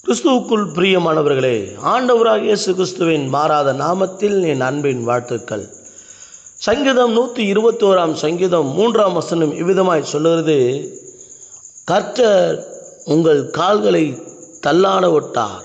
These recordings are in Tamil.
கிறிஸ்துவுக்குள் பிரியமானவர்களே, ஆண்டவராகிய இயேசு கிறிஸ்துவின் மாறாத நாமத்தில் என் அன்பின் வாழ்த்துக்கள். சங்கீதம் 121 சங்கீதம் 3 வசனம் இவ்விதமாய் சொல்லுகிறது: கர்த்தர் உங்கள் கால்களை தள்ளாட விட்டார்,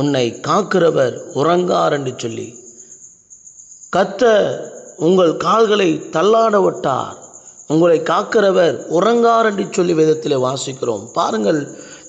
உன்னை காக்கிறவர் உறங்கார் என்று சொல்லி. கர்த்தர் உங்கள் கால்களை தள்ளாட விட்டார், உங்களை காக்கிறவர் உறங்கார் என்று சொல்லி வேதத்திலே வாசிக்கிறோம். பாருங்கள்,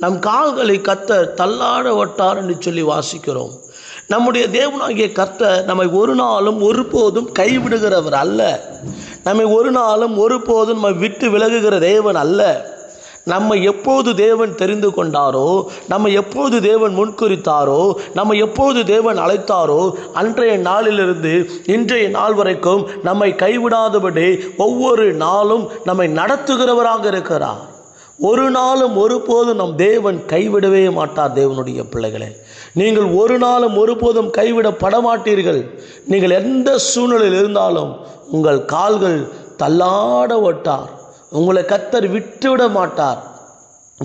நம் கால்களை கர்த்தர் தள்ளாட விட்டார் என்று சொல்லி வாசிக்கிறோம். நம்முடைய தேவனாகிய கர்த்தர் நம்மை ஒரு நாளும் ஒருபோதும் கைவிடுகிறவர் அல்ல. நம்மை ஒரு நாளும் ஒருபோதும் நம்மை விட்டு விலகுகிற தேவன் அல்ல. நம்மை எப்போது தேவன் தெரிந்து கொண்டாரோ, நம்மை எப்போது தேவன் முன்குறித்தாரோ, நம்மை எப்போது தேவன் அழைத்தாரோ, அன்றைய நாளிலிருந்து இன்றைய நாள் வரைக்கும் நம்மை கைவிடாதபடி ஒவ்வொரு நாளும் நம்மை நடத்துகிறவராக இருக்கிறார். ஒரு நாளும் ஒருபோதும் நம் தேவன் கைவிடவே மாட்டார். தேவனுடைய பிள்ளைகளே, நீங்கள் ஒரு நாளும் ஒருபோதும் கைவிடப்பட மாட்டீர்கள். நீங்கள் எந்த சூழ்நிலையில் இருந்தாலும் உங்கள் கால்கள் தள்ளாட விட்டார், உங்களை கர்த்தர் விட்டுவிட மாட்டார்.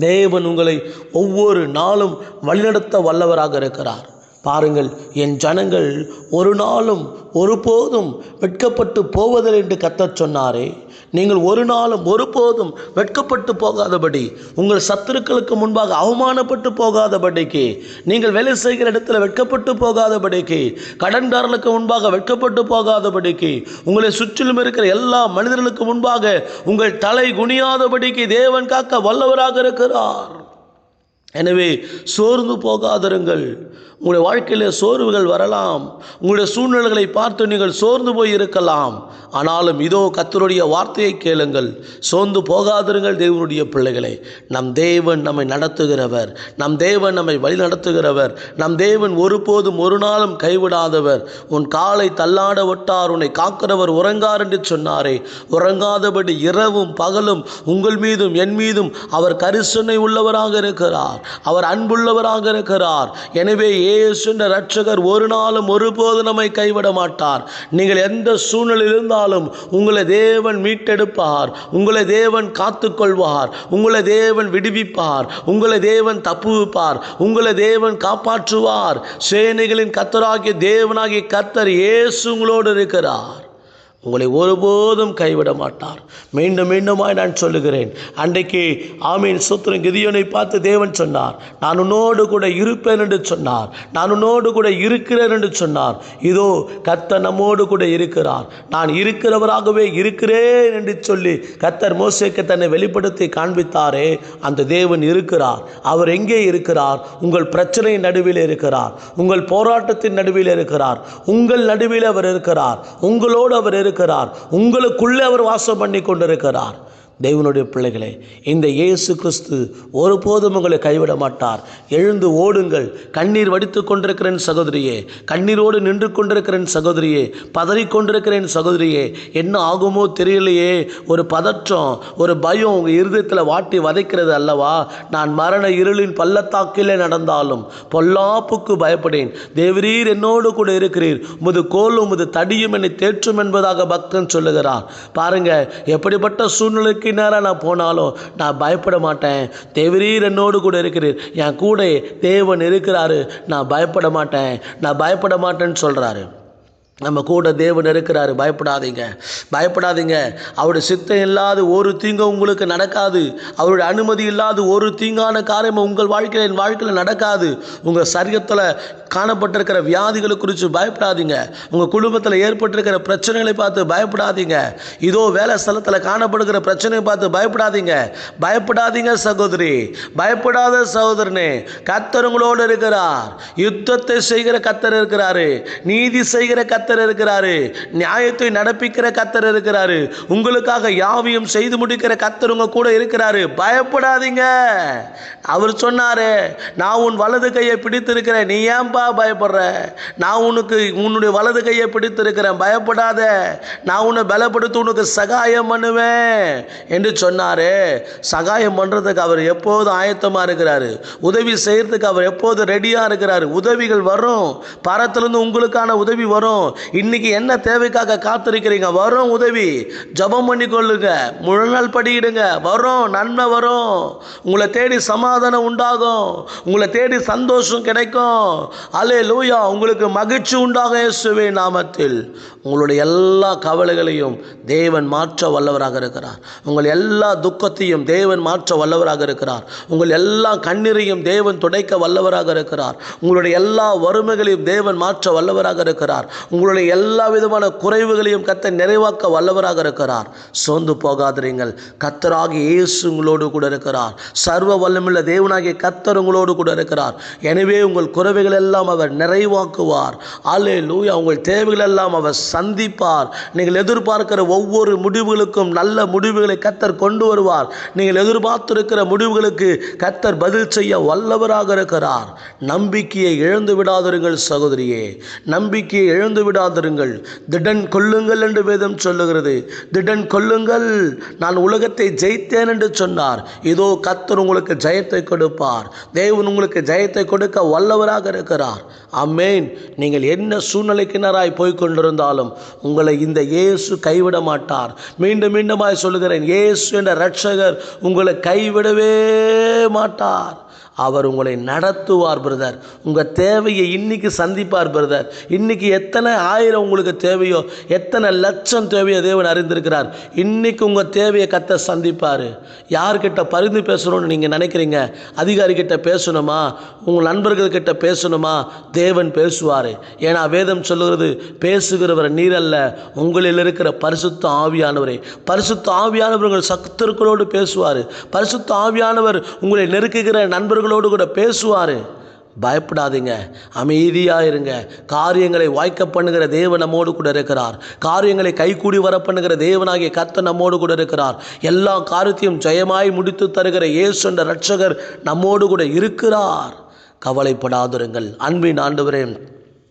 தேவன் உங்களை ஒவ்வொரு நாளும் வழிநடத்த வல்லவராக இருக்கிறார். பாருங்கள், என் ஜனங்கள் ஒரு நாளும் ஒருபோதும் வெட்கப்பட்டு போவதில்லை என்று கர்த்தர் சொன்னாரே. நீங்கள் ஒரு நாளும் ஒருபோதும் வெட்கப்பட்டு போகாதபடி, உங்கள் சத்துருக்களுக்கு முன்பாக அவமானப்பட்டு போகாதபடிக்கு, நீங்கள் வேலை செய்கிற இடத்துல வெட்கப்பட்டு போகாதபடிக்கு, கடன்காரர்களுக்கு முன்பாக வெட்கப்பட்டு போகாதபடிக்கு, உங்களை சுற்றிலும் இருக்கிற எல்லா மனிதர்களுக்கு முன்பாக உங்கள் தலை குனியாதபடிக்கு தேவன் காக்க வல்லவராக இருக்கிறார். எனவே சோர்ந்து போகாதிருங்கள். உங்களுடைய வாழ்க்கையில் சோர்வுகள் வரலாம், உங்களுடைய சூழ்நிலைகளை பார்த்து நீங்கள் சோர்ந்து போய் இருக்கலாம். ஆனாலும் இதோ கர்த்தருடைய வார்த்தையை கேளுங்கள், சோர்ந்து போகாதிருங்கள். தேவனுடைய பிள்ளைகளே, நம் தேவன் நம்மை நடத்துகிறவர், நம் தேவன் நம்மை வழி நடத்துகிறவர், நம் தேவன் ஒருபோதும் ஒரு நாளும் கைவிடாதவர். உன் காலை தள்ளாட விட்டார், உன்னை காக்கிறவர் உறங்கார் என்று சொன்னாரே. உறங்காதபடி இரவும் பகலும் உங்கள் மீதும் என் மீதும் அவர் கரிசனை உள்ளவராக இருக்கிறார், அவர் அன்புள்ளவராக இருக்கிறார். எனவே இயேசு என்ற இரட்சகர் ஒரு நாளும் ஒருபோதும் நம்மை கைவிட மாட்டார். நீங்கள் எந்த சூழ்நிலையில் இருந்தாலும் உங்களை தேவன் மீட்டெடுப்பார், உங்களை தேவன் காத்துக்கொள்வார், உங்களை தேவன் விடுவிப்பார், உங்களை தேவன் தப்புவிப்பார், உங்களை தேவன் காப்பாற்றுவார். சேனைகளின் கர்த்தராகிய தேவனாகிய கர்த்தர் இயேசு உங்களோடு இருக்கிறார், உங்களை ஒருபோதும் கைவிட மாட்டார். மீண்டும் மீண்டுமாய் நான் சொல்லுகிறேன், அன்றைக்கு ஆமீன் சூத்திரன் கிதியோனை பார்த்து தேவன் சொன்னார், நான் உன்னோடு கூட இருப்பேன் என்று சொன்னார், நான் உன்னோடு கூட இருக்கிறேன் என்று சொன்னார். இதோ கர்த்தர் நம்மோடு கூட இருக்கிறார், நான் இருக்கிறவராகவே இருக்கிறேன் என்று சொல்லி கர்த்தர் மோசேக்கு தன்னை வெளிப்படுத்தி காண்பித்தாரே. அந்த தேவன் இருக்கிறார். அவர் எங்கே இருக்கிறார்? உங்கள் பிரச்சனையின் நடுவில் இருக்கிறார், உங்கள் போராட்டத்தின் நடுவில் இருக்கிறார், உங்கள் நடுவில் அவர் இருக்கிறார், உங்களோடு அவர் இருக்கிறார், உங்களுக்குள்ளே அவர் வாசம் பண்ணி கொண்டிருக்கிறார். தேவனுடைய பிள்ளைகளே, இந்த இயேசு கிறிஸ்து ஒருபோதும் உங்களை கைவிட மாட்டார். எழுந்து ஓடுங்கள். கண்ணீர் வடித்து கொண்டிருக்கிறேன் சகோதரியே, கண்ணீரோடு நின்று கொண்டிருக்கிறேன் சகோதரியே, பதறிக்கொண்டிருக்கிறேன் சகோதரியே, என்ன ஆகுமோ தெரியலையே, ஒரு பதற்றம், ஒரு பயம் உங்கள் இருதயத்தில் வாட்டி வதைக்கிறது அல்லவா? நான் மரண இருளின் பள்ளத்தாக்கிலே நடந்தாலும் பொல்லாப்புக்கு பயப்படேன், தேவரீர் என்னோடு கூட இருக்கிறீர், உமது கோலும் உமது தடியும் என்னை தேற்றும் என்பதாக பக்தன் சொல்லுகிறார். பாருங்க, எப்படிப்பட்ட சூழ்நிலைக்கு நேரம் நான் போனாலும் நான் பயப்பட மாட்டேன். தேவரீர் என்னோடு கூட இருக்கிறீர், என் கூட தேவன் இருக்கிறாரு, நான் பயப்பட மாட்டேன், நான் பயப்பட மாட்டேன்னு சொல்றாரு. நம்ம கூட தேவன் இருக்கிறாரு, பயப்படாதீங்க, பயப்படாதீங்க. அவருடைய சித்தம் இல்லாத ஒரு தீங்கும் உங்களுக்கு நடக்காது, அவருடைய அனுமதி இல்லாத ஒரு தீங்கான காரியமும் உங்கள் வாழ்க்கையில் என் வாழ்க்கையில் நடக்காது. உங்கள் சரீரத்தில் காணப்பட்டிருக்கிற வியாதிகளை குறித்து பயப்படாதீங்க, உங்கள் குடும்பத்தில் ஏற்பட்டிருக்கிற பிரச்சனைகளை பார்த்து பயப்படாதீங்க, இதோ வேலை ஸ்தலத்தில் காணப்படுகிற பிரச்சனையை பார்த்து பயப்படாதீங்க. பயப்படாதீங்க சகோதரி, பயப்படாத சகோதரனே, கர்த்தர் உங்களோடு இருக்கிறார். யுத்தத்தை செய்கிற கர்த்தர் இருக்கிறாரு, நீதி செய்கிற கர்த்தர் இருக்கிறாரு, நியாயத்தை நடப்பிக்கிற கர்த்தர் இருக்கிறாரு, உங்களுக்காக யாவையும் செய்து முடிக்கிற கர்த்தர் உங்க கூட இருக்கிறாரு. பயப்படாதீங்க. அவர் சொன்னாரு, நான் உன் வலது கையை பிடித்திருக்கிறேன், நீ ஏன்பா பயப்படுற? நான் உனக்கு உன்னுடைய வலது கையை பிடித்திருக்கிறேன், பயப்படாத, நான் உன்னை பலப்படுத்தி உனக்கு சகாயம் பண்ணுவேன் என்று சொன்னாரு. சகாயம் பண்றதுக்கு அவர் எப்போதும் ஆயத்தமா இருக்கிறாரு, உதவி செய்யறதுக்கு அவர் எப்போதும் ரெடியா இருக்கிறாரு. உதவிகள் வரும், பரத்திலிருந்து உங்களுக்கான உதவி வரும். இன்னைக்கு என்ன தேவைக்காக காத்திருக்கிறீங்க? வரும் உதவி. ஜெபம் பண்ணி கொள்ளுங்க, முழநாள் படியிடுங்க, வரும், நன்மை வரும். உங்களை தேடி சமாதானம் உண்டாகும், உங்களை தேடி சந்தோஷம் கிடைக்கும். அல்லேலூயா. உங்களுக்கு மகிழ்ச்சி உண்டாகும் இயேசுவின் நாமத்தில். உங்களுடைய எல்லா கவலைகளையும் தேவன் மாற்ற வல்லவராக இருக்கிறார். உங்கள் எல்லா துக்கத்தையும் தேவன் மாற்ற வல்லவராக இருக்கிறார். உங்கள் எல்லா கண்ணீரையும் தேவன் துடைக்க வல்லவராக இருக்கிறார். உங்களுடைய எல்லா வறுமைகளையும் தேவன் மாற்ற வல்லவராக இருக்கிறார். உங்களுடைய எல்லா விதமான குறைவுகளையும் கர்த்தர் நிறைவாக்க வல்லவராக இருக்கிறார். சோர்ந்து போகாதிருங்கள். கர்த்தராகிய இயேசு உங்களோடு கூட இருக்கிறார். சர்வ வல்லமையுள்ள தேவனாகிய கர்த்தர் உங்களோடு கூட இருக்கிறார். எனவே உங்கள் குறைவுகள் எல்லாம் அவர் நிறைவாக்குவார். அல்லேலூயா. உங்கள் தேவைகள் எல்லாம் அவர் சந்திப்பார். நீங்கள் எதிர்பார்க்கிற ஒவ்வொரு முடிவுகளுக்கும் நல்ல முடிவுகளை கர்த்தர் கொண்டு வருவார். நீங்கள் எதிர்பார்த்திருக்கிற முடிவுகளுக்கு கர்த்தர் பதில் செய்ய வல்லவராக இருக்கிறார். நம்பிக்கையை இழந்து விடாதிருங்கள் சகோதரியே, நம்பிக்கையை இழந்து விடாதிருங்கள். திடன் கொள்ளுங்கள் என்று வேதம் சொல்லுகிறது. திடன் கொள்ளுங்கள், நான் உலகத்தை ஜெயித்தேன் என்று சொன்னார். இதோ கர்த்தர் உங்களுக்கு ஜெயத்தை கொடுப்பார். தேவன் உங்களுக்கு ஜெயத்தை கொடுக்க வல்லவராக இருக்கிறார். ஆமென். நீங்கள் என்ன சூழ்நிலைக்கினராய் போய்கொண்டிருந்தாலும் உங்களை இந்த இயேசு கைவிட மாட்டார். மீண்டும் மீண்டுமாய் சொல்லுகிறேன், இயேசு என்ற இரட்சகர் உங்களை கைவிடவே மாட்டார். அவர் உங்களை நடத்துவார் பிரதர். உங்கள் தேவையை இன்னைக்கு சந்திப்பார் பிரதர். இன்னைக்கு எத்தனை ஆயிரம் உங்களுக்கு தேவையோ, எத்தனை லட்சம் தேவையோ தேவன் அறிந்திருக்கிறார். இன்னைக்கு உங்கள் தேவையை கர்த்தர் சந்திப்பார். யார்கிட்ட பரிந்து பேசணும்னு நீங்கள் நினைக்கிறீங்க? அதிகாரிகிட்ட பேசணுமா? உங்கள் நண்பர்கள்கிட்ட பேசணுமா? தேவன் பேசுவார். ஏன்னா வேதம் சொல்லுகிறது, பேசுகிறவர் நீர் அல்ல, உங்களில் இருக்கிற பரிசுத்த ஆவியானவரே. பரிசுத்த ஆவியானவர் உங்கள் சத்துருக்களோடு பேசுவார். பரிசுத்த ஆவியானவர் உங்களை நெருக்குகிற நண்பர்களோடு கூட பேசுவார். பயப்படாதீங்க, அமைதியாக இருங்க. காரியங்களை வாய்க்க பண்ணுகிற தேவன் நம்மோடு கூட இருக்கிறார். காரியங்களை கைகூடி வர பண்ணுகிற தேவனாகிய கர்த்தர் நம்மோடு கூட இருக்கிறார். எல்லா காரியத்தையும் ஜெயமாய் முடித்து தருகிற இயேசு என்ற இரட்சகர் நம்மோடு கூட இருக்கிறார். கவலைப்படாதிருங்கள். அன்பின் ஆண்டவரே,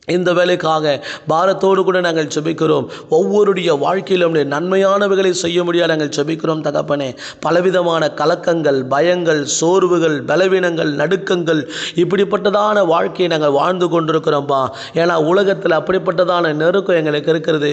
இந்த வேலைக்காக பாரத்தோடு கூட நாங்கள் ஜெபிக்கிறோம். ஒவ்வொருடைய வாழ்க்கையிலும் நன்மையானவைகளை செய்ய முடியாது நாங்கள் ஜெபிக்கிறோம் தகப்பனே. பலவிதமான கலக்கங்கள், பயங்கள், சோர்வுகள், பலவீனங்கள், நடுக்கங்கள், இப்படிப்பட்டதான வாழ்க்கையை நாங்கள் வாழ்ந்து கொண்டிருக்கிறோம்ப்பா. ஏன்னா உலகத்தில் அப்படிப்பட்டதான நெருக்கம் எங்களுக்கு இருக்கிறது.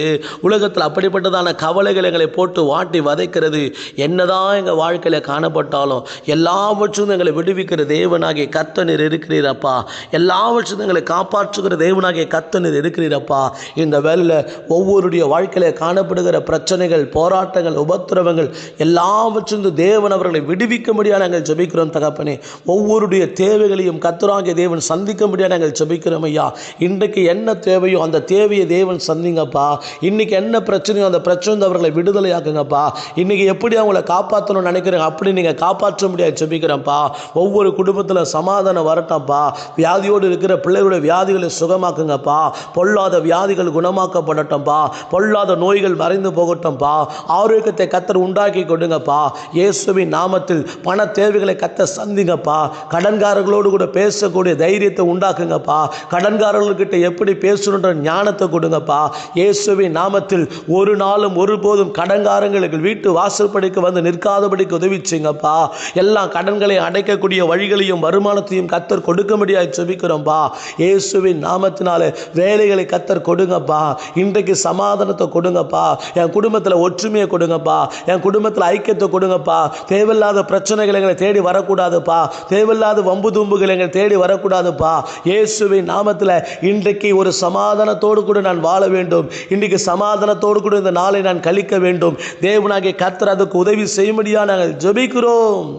உலகத்தில் அப்படிப்பட்டதான கவலைகள் எங்களை போட்டு வாட்டி வதைக்கிறது. என்னதான் எங்கள் வாழ்க்கையில் காணப்பட்டாலும் எல்லாவற்றும் எங்களை விடுவிக்கிற தேவனாகிய கர்த்தர் நீர் இருக்கிறீரப்பா. எல்லாவற்றும் எங்களை காப்பாற்றுகிற தேவனாகிய கர்த்தர் நீர் இருக்கிறீரப்பா. இந்த வேளையில் ஒவ்வொருடைய வாழ்க்கையில காணப்படுகிற பிரச்சனைகள், போராட்டங்கள், உபத்திரவங்கள் எல்லாவற்றும் தேவன் அவர்களை விடுவிக்க முடியாது நாங்கள் ஜெபிக்கிறோம் தகப்பனே. ஒவ்வொருடைய தேவைகளையும் கர்த்தராகிய தேவன் சந்திக்க முடியாது நாங்கள் ஜெபிக்கிறோம் ஐயா. இன்றைக்கு என்ன தேவையோ அந்த தேவையை தேவன் சந்திங்கப்பா. இன்னைக்கு என்ன பிரச்சனையோ அந்த பிரச்சனை அவர்களை விடுதலையாக்குங்கப்பா. இன்னைக்கு எப்படி அவங்களை காப்பாற்றணும்னு நினைக்கிறேன் அப்படி நீங்கள் காப்பாற்ற முடியாது ஜெபிக்கிறேன்ப்பா. ஒவ்வொரு குடும்பத்தில் சமாதானம் வரட்டப்பா. வியாதியோடு இருக்கிற பிள்ளைகளுடைய வியாதிகளை சுகமாக்குங்க. பொல்லாத வியாதிகள் குணமாக்கப்படட்டும்பா. பொல்லாத நோய்கள் மறைந்து போகட்டும்பா. ஆரோக்கியத்தை கர்த்தர் உண்டாக்கி கொடுங்கப்பா. இயேசுவின் நாமத்தில் பண தேவைகளை கர்த்தர் சந்திங்கப்பா. கடன்காரர்களோடு கூட பேசக்கூடிய தைரியத்தை உண்டாக்குங்கப்பா. கடன்காரர்கள்கிட்ட எப்படி பேசணுன்ற ஞானத்தை கொடுங்கப்பா. இயேசுவின் நாமத்தில் ஒரு நாளும் ஒருபோதும் கடன்காரங்களுக்கு வீட்டு வாசற்படிக்கு வந்து நிற்காதபடிக்கு உதவி செய்யுங்கப்பா. எல்லா கடன்களை அடைக்கக்கூடிய வழிகளையும் வருமானத்தையும் கர்த்தர் கொடுக்க முடியாது ஜெபிக்கிறோம்பா. இயேசுவின் நாமத்தினால வேலைகளை கர்த்தர் கொடுங்கப்பா. இன்றைக்கு சமாதானத்தை கொடுங்கப்பா. என் குடும்பத்தில் ஒற்றுமையை கொடுங்கப்பா. என் குடும்பத்தில் ஐக்கியத்தை கொடுங்கப்பா. தேவையில்லாத பிரச்சனைகள் எங்களை தேடி வரக்கூடாதுப்பா. தேவையில்லாத வம்பு தும்புகள் எங்களை தேடி வரக்கூடாதுப்பா. இயேசுவின் நாமத்தில் இன்றைக்கு ஒரு சமாதானத்தோடு கூட நான் வாழ வேண்டும். இன்றைக்கு சமாதானத்தோடு கூட இந்த நாளை நான் கழிக்க வேண்டும். தேவனாகிய கர்த்தர் அதுக்கு உதவி செய்ய முடியாது நாங்கள் ஜெபிக்கிறோம்.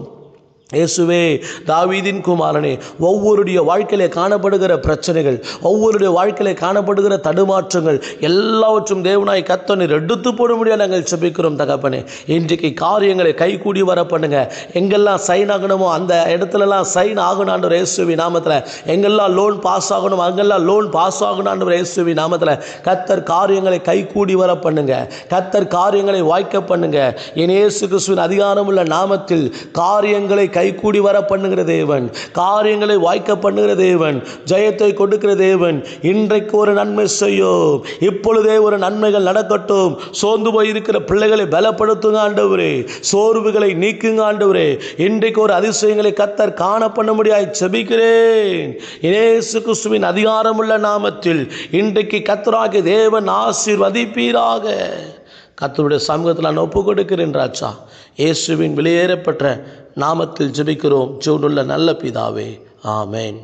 இயேசுவே, தாவீதின் குமாரனே, ஒவ்வொருடைய வாழ்க்கையிலே காணப்படுகிற பிரச்சனைகள், ஒவ்வொருடைய வாழ்க்கையிலே காணப்படுகிற தடுமாற்றங்கள் எல்லாவற்றும் தேவனாய் கர்த்தர் நீர் எடுத்து போட முடியாது நாங்கள் ஜெபிக்கிறோம் தகப்பனே. இன்றைக்கு காரியங்களை கைகூடி வர பண்ணுங்க. எங்கெல்லாம் சைன் ஆகணுமோ அந்த இடத்துலலாம் சைன் ஆகணும் இயேசுவின் நாமத்தில். எங்கெல்லாம் லோன் பாஸ் ஆகணும் அங்கெல்லாம் லோன் பாஸ் ஆகணும் இயேசுவின் நாமத்தில். கர்த்தர் காரியங்களை கைகூடி வர பண்ணுங்க. கர்த்தர் காரியங்களை வாய்க்க பண்ணுங்க. என் இயேசு கிறிஸ்துவின் அதிகாரமுள்ள நாமத்தில் காரியங்களை கைகூடி வர பண்ணுகிற தேவன், காரியங்களை வாய்க்க பண்ணுகிற தேவன், ஜெயத்தை கொடுக்கிற தேவன். இன்றைக்கு ஒரு நன்மை செய்யும், இப்பொழுதே ஒரு நன்மைகள் நடக்கட்டும். சோர்ந்து போயிருக்கிற பிள்ளைகளை பலப்படுத்துங்க ஆண்டவரே, சோர்வுகளை நீக்குங்க ஆண்டவரே. இன்றைக்கு ஒரு அதிசயங்களை கர்த்தர் காண பண்ண முடியாது ஜெபிக்கிறேன். இயேசு கிறிஸ்துவின் அதிகாரமுள்ள நாமத்தில் இன்றைக்கு கர்த்தராகிய தேவன் ஆசீர்வதிப்பீராக. கர்த்தருடைய சமூகத்தில் நான் ஒப்பு கொடுக்கிறேன் ராஜா. இயேசுவின் வெளியேறப்பட்ட நாமத்தில் ஜெபிக்கிறோம் ஜீவனுள்ள நல்ல பிதாவே, ஆமென்.